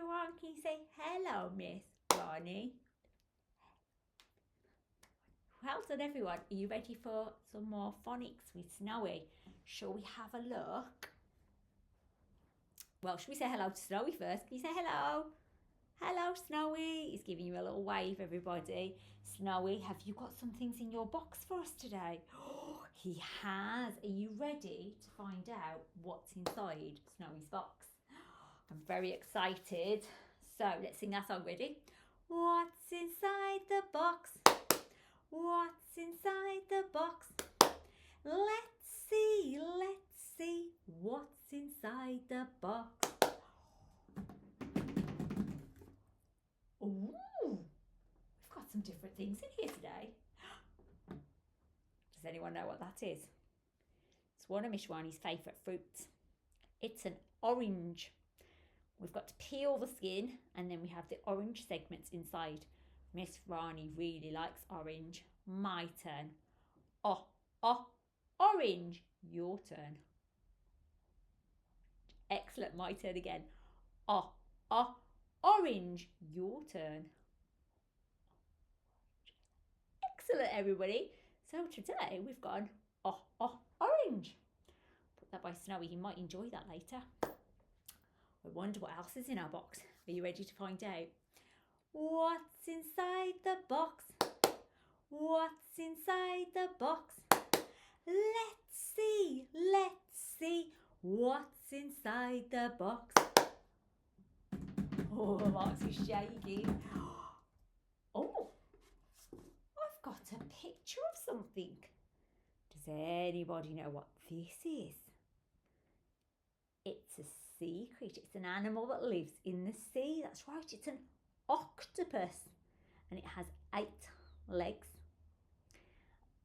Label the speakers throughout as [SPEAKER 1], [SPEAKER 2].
[SPEAKER 1] everyone. Can you say hello, Miss Rani? Well done, everyone. Are you ready for some more phonics with Snowy? Shall we have a look? Well, should we say hello to Snowy first? Can you say hello? Hello, Snowy. He's giving you a little wave, everybody. Snowy, have you got some things in your box for us today? Oh, he has. Are you ready to find out what's inside Snowy's box? I'm very excited. So let's sing our song. Ready? What's inside the box? What's inside the box? Let's see what's inside the box. Ooh, we've got some different things in here today. Does anyone know what that is? It's one of Miss Rani's favourite fruits. It's an orange. We've got to peel the skin and then we have the orange segments inside. Miss Rani really likes orange. My turn. Orange. Your turn. Excellent. My turn again. Orange. Your turn. Excellent, everybody. So today we've got an orange. Put that by Snowy. He might enjoy that later. I wonder what else is in our box. Are you ready to find out? What's inside the box? What's inside the box? Let's see what's inside the box. Oh, the box is shaking. Oh, I've got a picture of something. Does anybody know what this is? It's a sea creature. It's an animal that lives in the sea. That's right, it's an octopus. And it has 8 legs.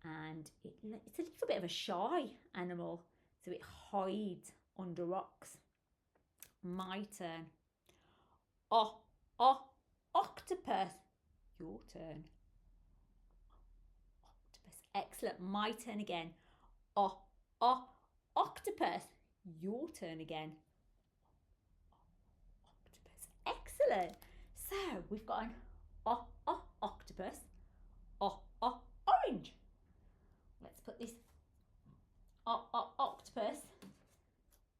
[SPEAKER 1] And it's a little bit of a shy animal. So it hides under rocks. My turn. Octopus. Your turn. Octopus. Excellent. My turn again. Octopus. Your turn again. Octopus. Excellent. So we've got an octopus. Orange. Let's put this octopus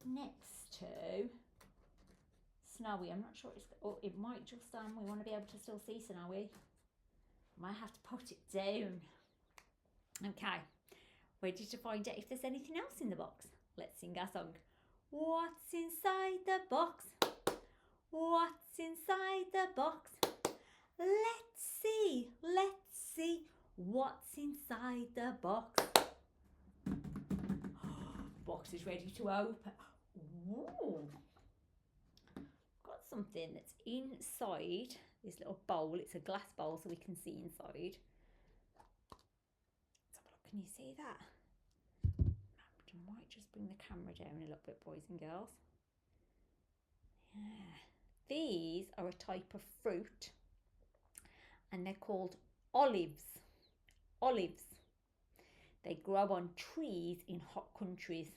[SPEAKER 1] next to Snowy. I'm not sure it might just we want to be able to still see Snowy. Might have to put it down. Okay, ready to find out if there's anything else in the box. Let's sing our song. What's inside the box? What's inside the box? Let's see what's inside the box. Box is ready to open. Ooh. Got something that's inside this little bowl. It's a glass bowl so we can see inside. Let's have a look. Can you see that? I might just bring the camera down a little bit, boys and girls. Yeah. These are a type of fruit and they're called olives. Olives. They grow on trees in hot countries.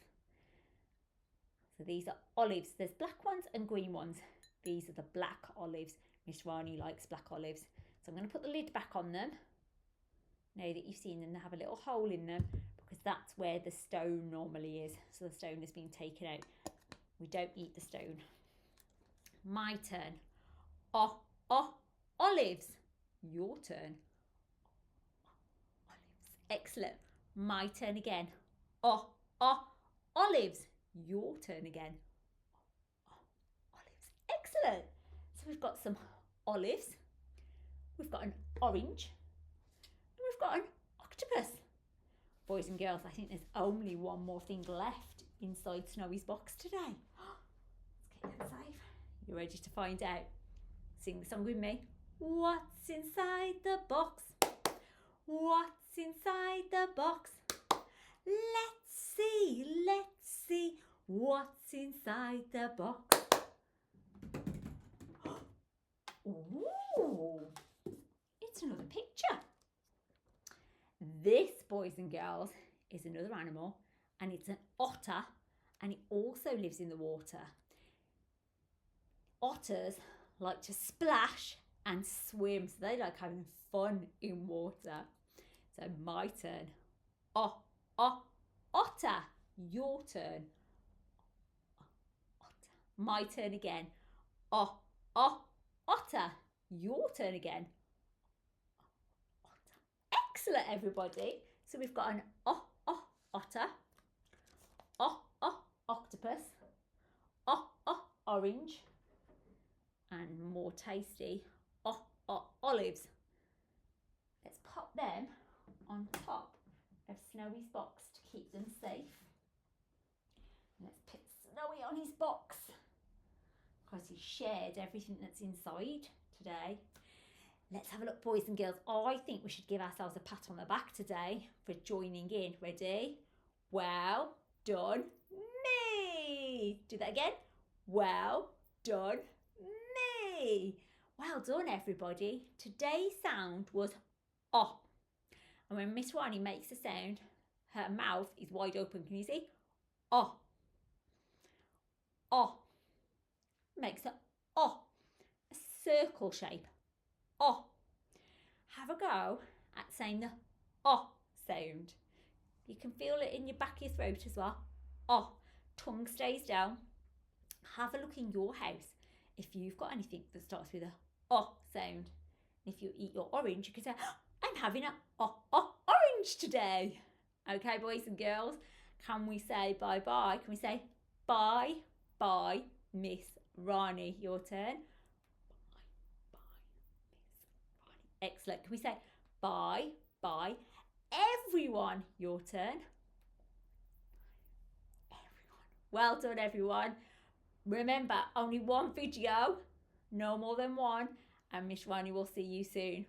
[SPEAKER 1] So these are olives. There's black ones and green ones. These are the black olives. Miss Rani likes black olives. So I'm going to put the lid back on them. Now that you've seen them, they have a little hole in them because that's where the stone normally is. So the stone has been taken out. We don't eat the stone. My turn. Olives. Your turn. Olives. Excellent. My turn again. Olives. Your turn again. Olives. Excellent. So we've got some olives. We've got an orange. And we've got an octopus. Boys and girls, I think there's only one more thing left inside Snowy's box today. Let's get that safe. You ready to find out? Sing the song with me. What's inside the box? What's inside the box? Let's see what's inside the box. Ooh, it's another picture. This, boys and girls, is another animal and it's an otter and it also lives in the water. Otters like to splash and swim. So they like having fun in water. So my turn. O-o-otter. Your turn. My turn again. O-o-otter. Your turn again. Excellent, everybody. So we've got an o-o-otter, o-o-octopus, o-o-orange, and more tasty, o-o-olives. Let's pop them on top of Snowy's box to keep them safe. Let's put Snowy on his box because he shared everything that's inside today. Let's have a look, boys and girls. I think we should give ourselves a pat on the back today for joining in. Ready? Well done, me. Do that again. Well done, me. Well done, everybody. Today's sound was O. And when Miss Rani makes a sound, her mouth is wide open. Can you see? O. O. Makes an O. A circle shape. O. Have a go at saying the O sound. You can feel it in your back of your throat as well. O. Tongue stays down. Have a look in your house if you've got anything that starts with a O sound. If you eat your orange, you can say, I'm having a orange today. Okay, boys and girls, can we say bye-bye? Can we say bye-bye, Miss Rani? Your turn. Excellent. Can we say bye, bye, everyone? Your turn. Everyone. Well done, everyone. Remember, only one video, no more than one, and Miss Rani will see you soon.